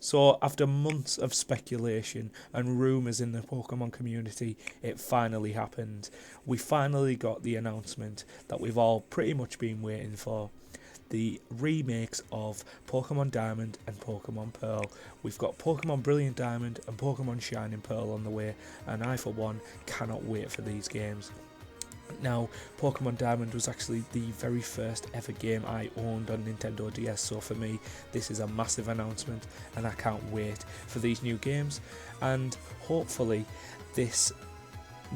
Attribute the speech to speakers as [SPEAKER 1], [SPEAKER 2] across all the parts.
[SPEAKER 1] So, after months of speculation and rumours in the Pokemon community, it finally happened. We finally got the announcement that we've all pretty much been waiting for. The remakes of Pokemon Diamond and Pokemon Pearl. We've got Pokemon Brilliant Diamond and Pokemon Shining Pearl on the way, and I, for one, cannot wait for these games. Now, Pokemon Diamond was actually the very first ever game I owned on Nintendo DS, so for me, this is a massive announcement, and I can't wait for these new games. And hopefully, this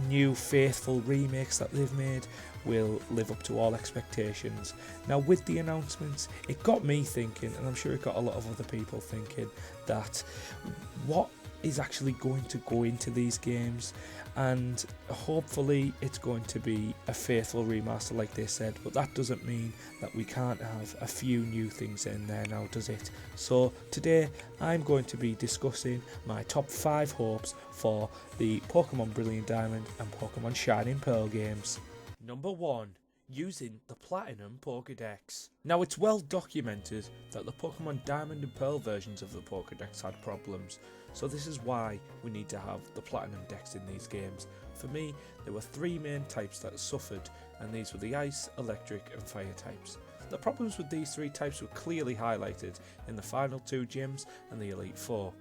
[SPEAKER 1] new faithful remakes that they've made will live up to all expectations. Now, with the announcements, it got me thinking, and I'm sure it got a lot of other people thinking, that what is actually going to go into these games, and hopefully it's going to be a faithful remaster like they said, but that doesn't mean that we can't have a few new things in there now, does it? So today I'm going to be discussing my top 5 hopes for the Pokemon Brilliant Diamond and Pokemon Shining Pearl games. Number 1. Using the Platinum Pokédex. Now, it's well documented that the Pokemon Diamond and Pearl versions of the Pokédex had problems, so this is why we need to have the Platinum Dex in these games. For me, there were 3 main types that suffered, and these were the Ice, Electric and Fire types. The problems with these 3 types were clearly highlighted in the final 2 gyms and the Elite Four.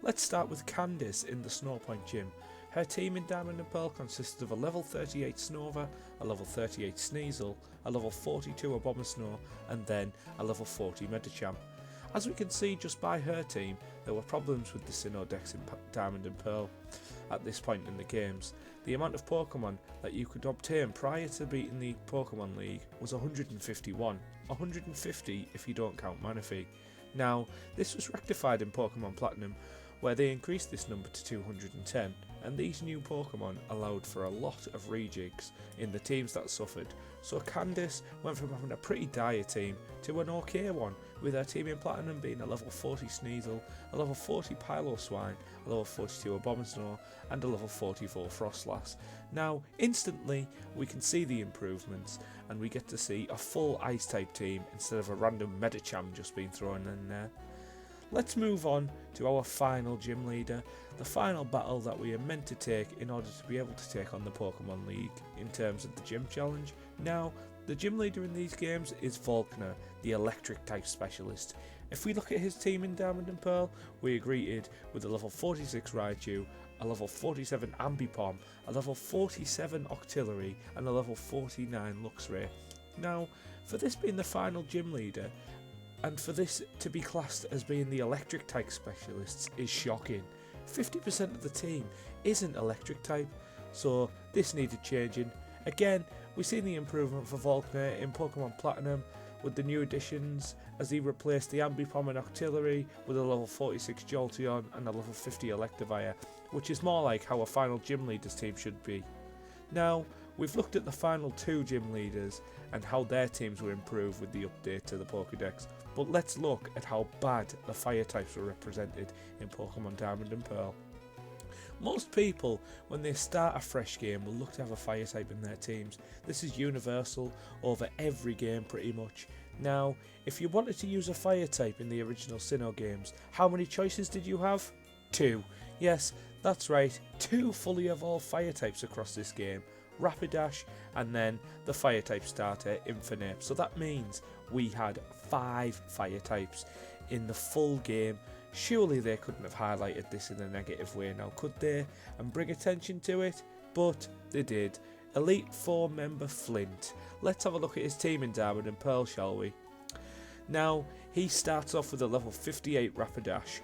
[SPEAKER 1] Let's start with Candice in the Snowpoint gym. Her team in Diamond and Pearl consisted of a level 38 Snover, a level 38 Sneasel, a level 42 Abomasnow, and then a level 40 Medicham. As we can see just by her team, there were problems with the Sinnoh Dex in Diamond and Pearl at this point in the games. The amount of Pokemon that you could obtain prior to beating the Pokemon League was 151, 150 if you don't count Manaphy. Now, this was rectified in Pokemon Platinum, where they increased this number to 210, and these new Pokemon allowed for a lot of rejigs in the teams that suffered. So Candice went from having a pretty dire team to an okay one, with her team in Platinum being a level 40 Sneasel, a level 40 Piloswine, a level 42 Abomasnow, and a level 44 Frostlass. Now, instantly, we can see the improvements, and we get to see a full Ice-type team instead of a random Medicham just being thrown in there. Let's move on to our final gym leader, the final battle that we are meant to take in order to be able to take on the Pokemon League in terms of the gym challenge. Now, the gym leader in these games is Volkner, the electric type specialist. If we look at his team in Diamond and Pearl, we are greeted with a level 46 Raichu, a level 47 Ambipom, a level 47 Octillery, and a level 49 Luxray. Now, for this being the final gym leader, and for this to be classed as being the electric type specialists is shocking. 50% of the team isn't electric type, so this needed changing. Again, we've seen the improvement for Volkner in Pokemon Platinum with the new additions, as he replaced the Ambipom and Octillery with a level 46 Jolteon and a level 50 Electivire, which is more like how a final gym leader's team should be. Now, we've looked at the final 2 gym leaders and how their teams were improved with the update to the Pokédex, but let's look at how bad the fire types were represented in Pokemon Diamond and Pearl. Most people, when they start a fresh game, will look to have a fire type in their teams. This is universal over every game pretty much. Now, if you wanted to use a fire type in the original Sinnoh games, how many choices did you have? 2. Yes, that's right, 2 fully evolved fire types across this game. Rapidash and then the fire type starter Infernape. So that means we had 5 fire types in the full game. Surely they couldn't have highlighted this in a negative way now, could they, and bring attention to it? But they did. Elite Four member Flint. Let's have a look at his team in Diamond and Pearl, shall we? Now, he starts off with a level 58 Rapidash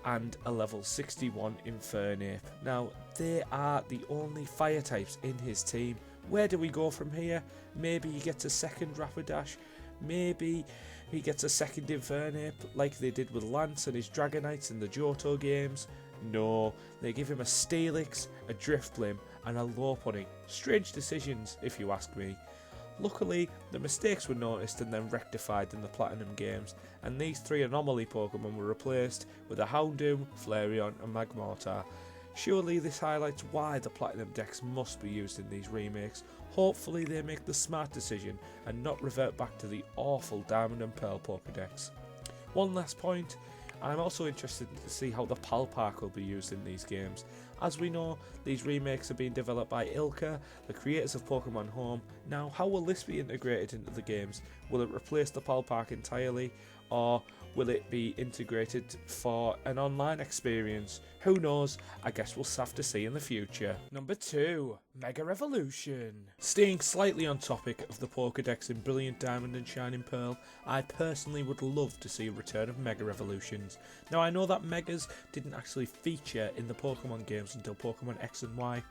[SPEAKER 1] and a level 61 Infernape. Now, they are the only fire types in his team. Where do we go from here? Maybe he gets a second Rapidash. Maybe he gets a second Infernape like they did with Lance and his Dragonites in the Johto games. No, they give him a Steelix, a Drifblim and a Lopunny. Strange decisions, if you ask me. Luckily, the mistakes were noticed and then rectified in the Platinum games, and these 3 anomaly Pokemon were replaced with a Houndoom, Flareon and Magmortar. Surely this highlights why the Platinum Dex must be used in these remakes. Hopefully they make the smart decision and not revert back to the awful Diamond and Pearl Pokédex. One last point, and I'm also interested to see how the PAL Park will be used in these games. As we know, these remakes are being developed by ILCA, the creators of Pokemon Home. Now, how will this be integrated into the games? Will it replace the PAL Park entirely, or will it be integrated for an online experience? Who knows? I guess we'll have to see in the future. Number 2, Mega Evolution. Staying slightly on topic of the Pokédex in Brilliant Diamond and Shining Pearl, I personally would love to see a return of Mega Evolutions. Now, I know that Megas didn't actually feature in the Pokemon games until Pokemon X and Y,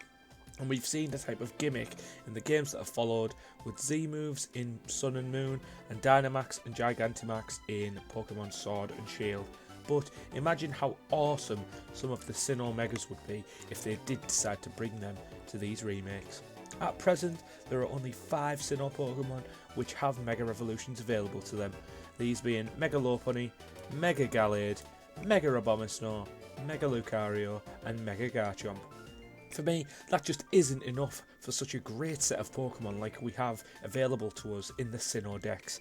[SPEAKER 1] and we've seen the type of gimmick in the games that have followed, with Z moves in Sun and Moon, and Dynamax and Gigantamax in Pokemon Sword and Shield. But imagine how awesome some of the Sinnoh Megas would be if they did decide to bring them to these remakes. At present, there are only 5 Sinnoh Pokemon which have Mega Evolutions available to them, these being Mega Lopunny, Mega Gallade, Mega Abomasnow, Mega Lucario, and Mega Garchomp. For me, that just isn't enough for such a great set of Pokemon like we have available to us in the Sinnoh decks.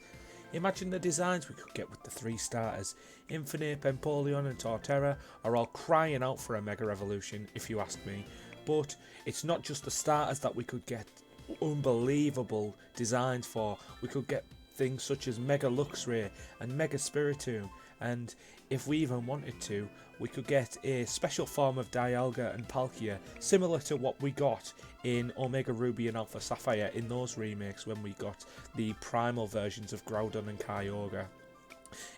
[SPEAKER 1] Imagine the designs we could get with the 3 starters. Infinite, Empoleon and Torterra are all crying out for a Mega Evolution, if you ask me. But it's not just the starters that we could get unbelievable designs for. We could get things such as Mega Luxray and Mega Spiritomb, and if we even wanted to, we could get a special form of Dialga and Palkia, similar to what we got in Omega Ruby and Alpha Sapphire in those remakes when we got the primal versions of Groudon and Kyogre.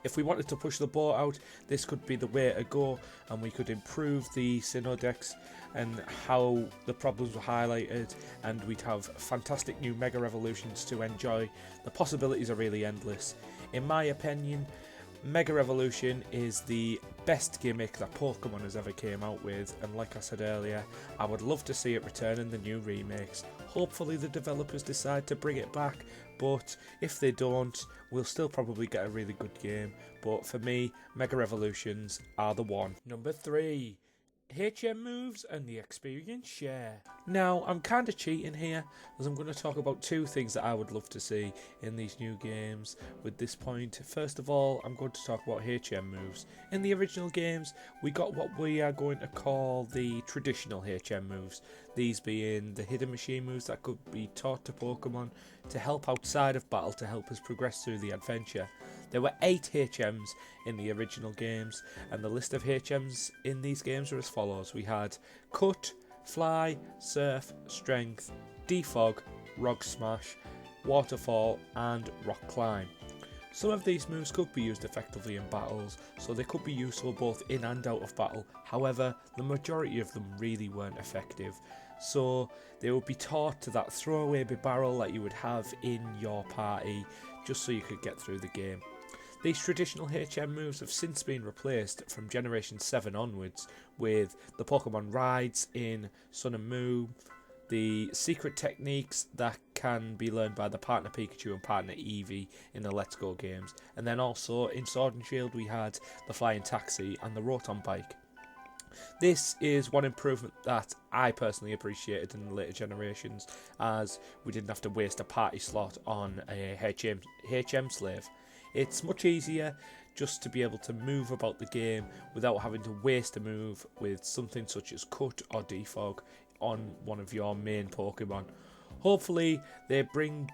[SPEAKER 1] If we wanted to push the boat out, this could be the way to go, and we could improve the Sinnoh decks and how the problems were highlighted, and we'd have fantastic new Mega Evolutions to enjoy. The possibilities are really endless. In my opinion, Mega Evolution is the best gimmick that Pokemon has ever came out with, and like I said earlier, I would love to see it return in the new remakes. Hopefully the developers decide to bring it back, but if they don't, we'll still probably get a really good game. But for me, Mega Evolutions are the one. Number 3. HM moves and the experience share. Now, I'm kind of cheating here, as I'm going to talk about 2 things that I would love to see in these new games with this point. First of all, I'm going to talk about HM moves. In the original games, we got what we are going to call the traditional HM moves, these being the hidden machine moves that could be taught to Pokemon to help outside of battle to help us progress through the adventure. There were 8 HMs in the original games, and the list of HMs in these games are as follows. We had Cut, Fly, Surf, Strength, Defog, Rock Smash, Waterfall, and Rock Climb. Some of these moves could be used effectively in battles, so they could be useful both in and out of battle. However, the majority of them really weren't effective, so they would be taught to that throwaway barrel that you would have in your party, just so you could get through the game. These traditional HM moves have since been replaced from Generation 7 onwards with the Pokemon Rides in Sun and Moon, the secret techniques that can be learned by the Partner Pikachu and Partner Eevee in the Let's Go games, and then also in Sword and Shield we had the Flying Taxi and the Rotom Bike. This is one improvement that I personally appreciated in the later generations, as we didn't have to waste a party slot on a HM slave. It's much easier just to be able to move about the game without having to waste a move with something such as Cut or Defog on one of your main Pokemon. Hopefully they bring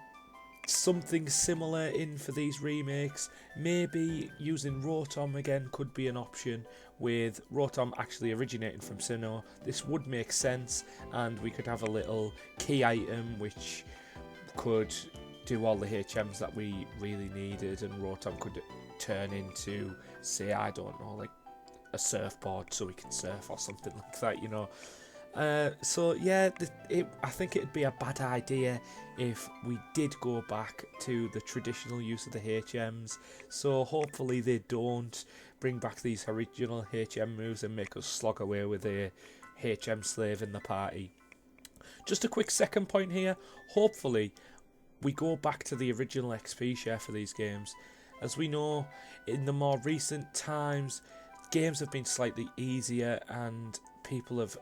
[SPEAKER 1] something similar in for these remakes. Maybe using Rotom again could be an option, with Rotom actually originating from Sinnoh. This would make sense, and we could have a little key item which could do all the HMs that we really needed, and Rotom could turn into, say, I don't know, like a surfboard so we can surf or something like that, you know. So yeah, I think it'd be a bad idea if we did go back to the traditional use of the HMs, so hopefully they don't bring back these original HM moves and make us slog away with a HM slave in the party. Just a quick second point here, hopefully we go back to the original XP share for these games. As we know, in the more recent times, games have been slightly easier and people have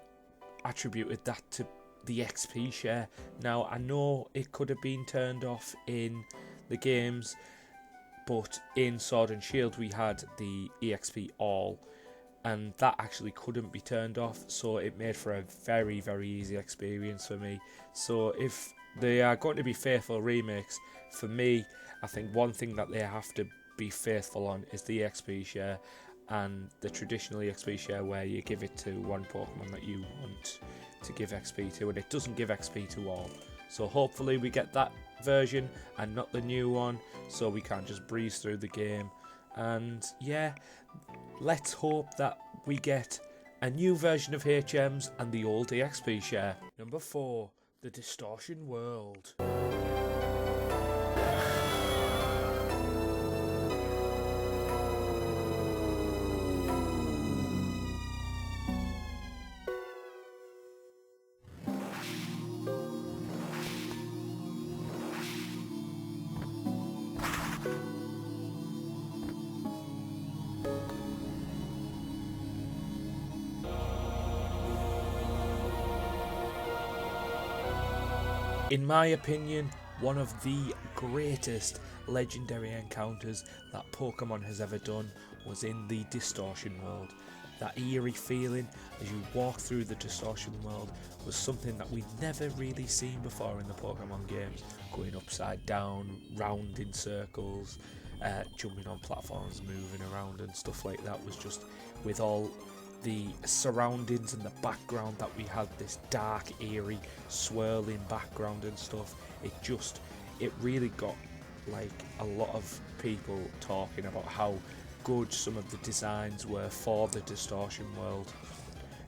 [SPEAKER 1] attributed that to the XP share. Now, I know it could have been turned off in the games, but in Sword and Shield we had the EXP all, and that actually couldn't be turned off, so it made for a very, very easy experience for me. So if they are going to be faithful remakes, for me, I think one thing that they have to be faithful on is the EXP share, and the traditional EXP share where you give it to one Pokemon that you want to give XP to, and it doesn't give XP to all. So hopefully we get that version and not the new one, so we can't just breeze through the game. And yeah, let's hope that we get a new version of HMs and the old EXP share. Number 4, the Distortion World. In my opinion, one of the greatest legendary encounters that Pokemon has ever done was in the Distortion World. That eerie feeling as you walk through the Distortion World was something that we'd never really seen before in the Pokemon games. Going upside down, round in circles, jumping on platforms, moving around and stuff like that was just, with all the surroundings and the background that we had, this dark, eerie, swirling background and stuff, it really got like a lot of people talking about how good some of the designs were for the Distortion World.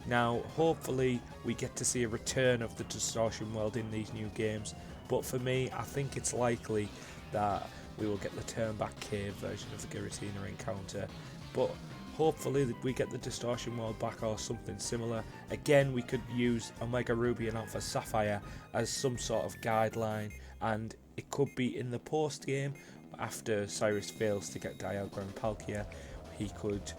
[SPEAKER 1] Now hopefully we get to see a return of the Distortion World in these new games, but for me I think it's likely that we will get the Turn Back Cave version of the Giratina encounter, but hopefully we get the Distortion World back or something similar. Again, we could use Omega Ruby and Alpha Sapphire as some sort of guideline, and it could be in the post game after Cyrus fails to get Dialga and Palkia. He could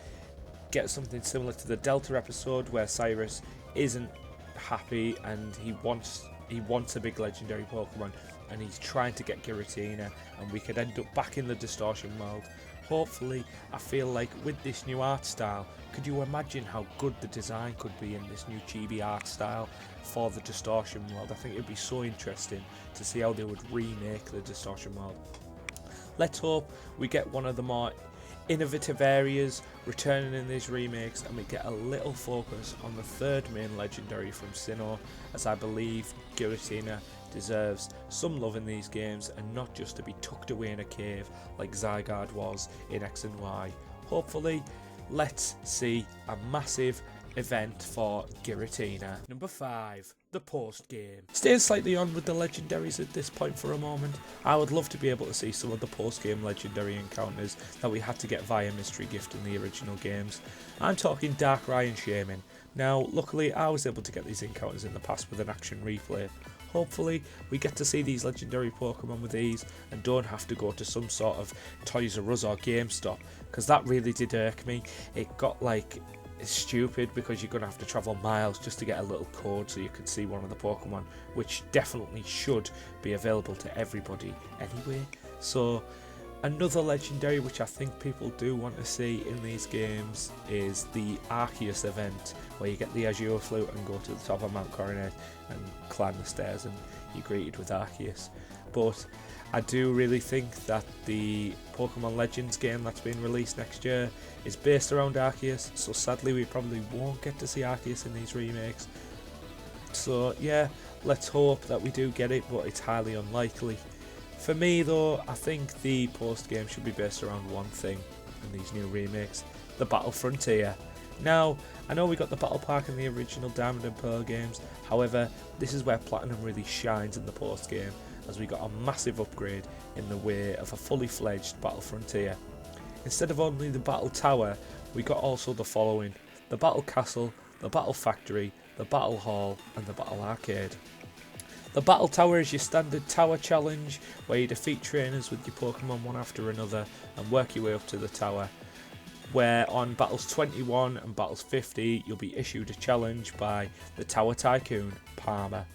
[SPEAKER 1] get something similar to the Delta episode where Cyrus isn't happy and he wants a big legendary Pokemon and he's trying to get Giratina, and we could end up back in the Distortion World. Hopefully, I feel like with this new art style, could you imagine how good the design could be in this new chibi art style for the Distortion World? I think it would be so interesting to see how they would remake the Distortion World. Let's hope we get one of the more innovative areas returning in these remakes, and we get a little focus on the third main legendary from Sinnoh, as I believe Giratina deserves some love in these games and not just to be tucked away in a cave like Zygarde was in X and Y. Hopefully, let's see a massive event for Giratina. Number 5, the post game. Staying slightly on with the legendaries at this point for a moment, I would love to be able to see some of the post game legendary encounters that we had to get via Mystery Gift in the original games. I'm talking Darkrai and Shaman. Now, luckily I was able to get these encounters in the past with an action replay. Hopefully we get to see these legendary Pokemon with ease and don't have to go to some sort of Toys R Us or GameStop, because that really did irk me. It got like stupid because you're going to have to travel miles just to get a little code so you can see one of the Pokemon, which definitely should be available to everybody anyway. So another legendary which I think people do want to see in these games is the Arceus event, where you get the Azure Flute and go to the top of Mount Coronet and climb the stairs and you're greeted with Arceus. But I do really think that the Pokemon Legends game that's being released next year is based around Arceus, so sadly we probably won't get to see Arceus in these remakes. So yeah, let's hope that we do get it, but it's highly unlikely. For me though, I think the post game should be based around one thing in these new remakes: the Battle Frontier. Now, I know we got the Battle Park in the original Diamond and Pearl games, however, this is where Platinum really shines in the post game, as we got a massive upgrade in the way of a fully fledged Battle Frontier. Instead of only the Battle Tower, we got also the following: the Battle Castle, the Battle Factory, the Battle Hall and the Battle Arcade. The Battle Tower is your standard tower challenge where you defeat trainers with your Pokemon one after another and work your way up to the tower, where on Battles 21 and Battles 50 you'll be issued a challenge by the Tower Tycoon, Palmer.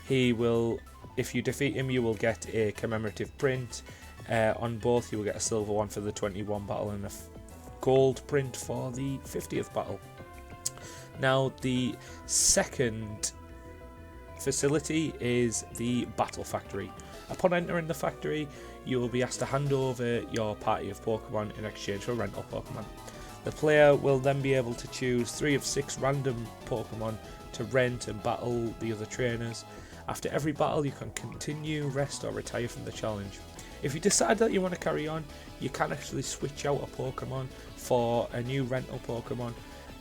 [SPEAKER 1] He will, if you defeat him, you will get a commemorative print, On both you will get a silver one for the 21 battle and a gold print for the 50th battle. Now the second facility is the Battle Factory. Upon entering the factory, you will be asked to hand over your party of Pokemon in exchange for rental Pokemon. The player will then be able to choose 3 of 6 random Pokemon to rent and battle the other trainers. After every battle, you can continue, rest or retire from the challenge. If you decide that you want to carry on, you can actually switch out a Pokemon for a new rental Pokemon.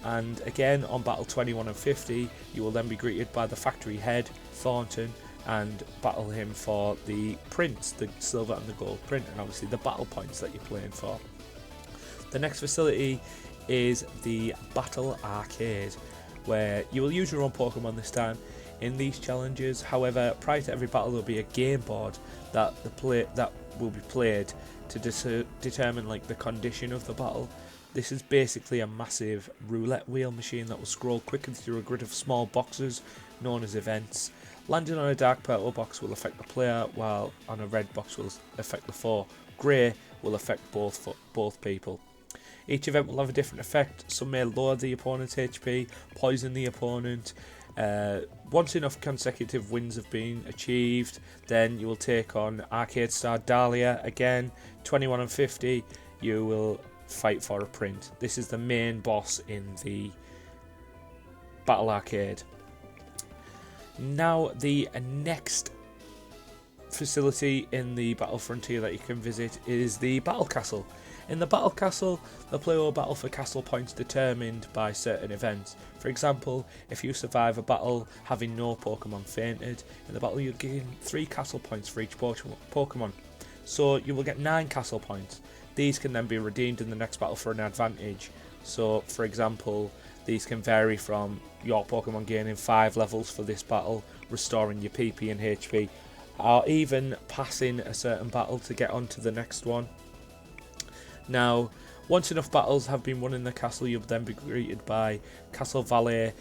[SPEAKER 1] And again, on battle 21 and 50, you will then be greeted by the factory head, Thornton, and battle him for the prints, the silver and the gold print, and obviously the battle points that you're playing for. The next facility is the Battle Arcade, where you will use your own Pokemon this time in these challenges. However, prior to every battle, there will be a game board that will be played to determine like the condition of the battle. This is basically a massive roulette wheel machine that will scroll quickly through a grid of small boxes known as events. Landing on a dark purple box will affect the player, while on a red box will affect the foe. Grey will affect both people. Each event will have a different effect. Some may lower the opponent's HP, poison the opponent. Once enough consecutive wins have been achieved, then you will take on Arcade Star Dahlia again. 21 and 50, you will fight for a print. This is the main boss in the Battle Arcade. Now the next facility in the Battle Frontier that you can visit is the Battle Castle. In the Battle Castle, the player will battle for castle points determined by certain events. For example, if you survive a battle having no Pokemon fainted, in the battle you'll gain 3 castle points for each Pokemon. So you will get 9 castle points. These can then be redeemed in the next battle for an advantage. So for example, these can vary from your Pokemon gaining 5 levels for this battle, restoring your PP and HP, or even passing a certain battle to get on to the next one. Now, once enough battles have been won in the castle, you'll then be greeted by Castle Valet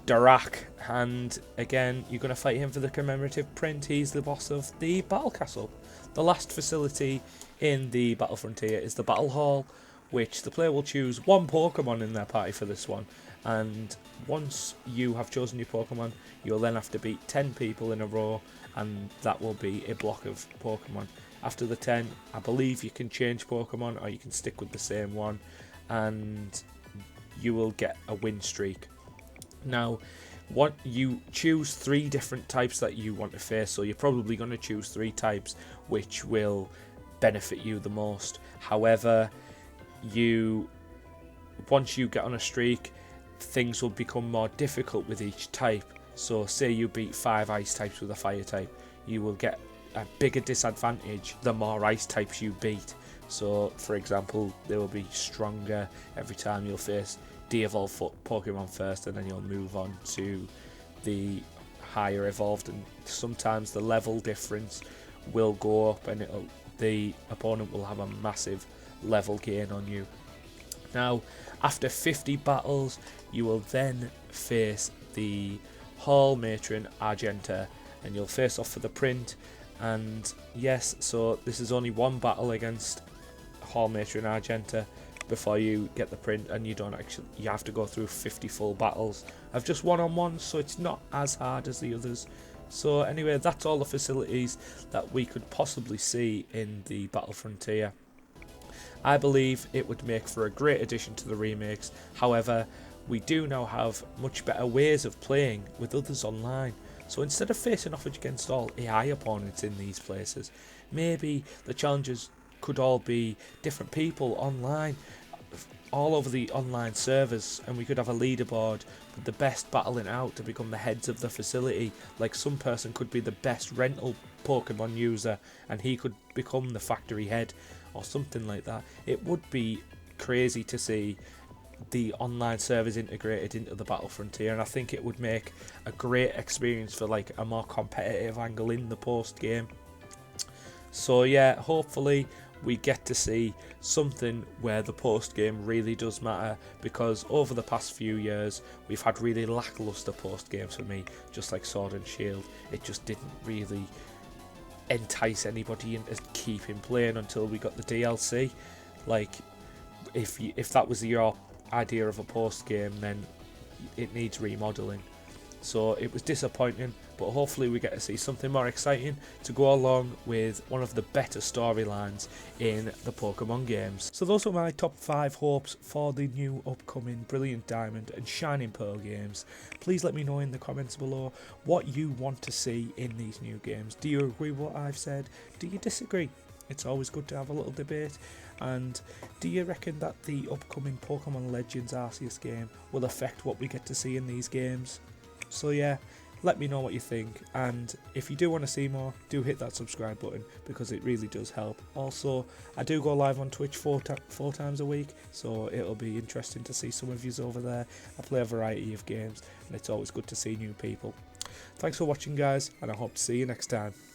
[SPEAKER 1] Darak, and again, you're going to fight him for the commemorative print. He's the boss of the Battle Castle. The last facility in the Battle Frontier is the Battle Hall, which the player will choose 1 Pokemon in their party for this one, and once you have chosen your Pokemon, you'll then have to beat 10 people in a row, and that will be a block of Pokemon. After the 10, I believe you can change Pokemon or you can stick with the same one, and you will get a win streak. Now, you choose 3 different types that you want to face, so you're probably going to choose 3 types which will benefit you the most. However, once you get on a streak, things will become more difficult with each type. So say you beat 5 ice types with a fire type, you will get a bigger disadvantage the more ice types you beat. So for example, they will be stronger every time. You'll face de-evolved Pokemon first, and then you'll move on to the higher evolved, and sometimes the level difference will go up and the opponent will have a massive level gain on you. Now, after 50 battles, you will then face the Hall Matron Argenta, and you'll face off for the print. And yes, so this is only 1 battle against Hall Matron Argenta before you get the print, and you have to go through 50 full battles of just one-on-one, so it's not as hard as the others. So anyway, that's all the facilities that we could possibly see in the Battle Frontier. I believe it would make for a great addition to the remakes. However, we do now have much better ways of playing with others online. So instead of facing off against all AI opponents in these places, maybe the challenges could all be different people online, all over the online servers, and we could have a leaderboard with the best battling out to become the heads of the facility. Like, some person could be the best rental Pokemon user and he could become the factory head or something like that. It would be crazy to see the online servers integrated into the Battle Frontier, and I think it would make a great experience for like a more competitive angle in the post game. So yeah, hopefully we get to see something where the post game really does matter, because over the past few years we've had really lackluster post games for me, just like Sword and Shield. It just didn't really entice anybody into keeping playing until we got the DLC. Like, if that was your idea of a post game, then it needs remodeling. So it was disappointing, but hopefully we get to see something more exciting to go along with one of the better storylines in the Pokemon games. So those are my top 5 hopes for the new upcoming Brilliant Diamond and Shining Pearl games. Please let me know in the comments below what you want to see in these new games. Do you agree with what I've said? Do you disagree? It's always good to have a little debate. And do you reckon that the upcoming Pokemon Legends Arceus game will affect what we get to see in these games? So yeah, let me know what you think, and if you do want to see more, do hit that subscribe button because it really does help. Also, I do go live on Twitch four times a week, so it'll be interesting to see some of yous over there. I play a variety of games, and it's always good to see new people. Thanks for watching, guys, and I hope to see you next time.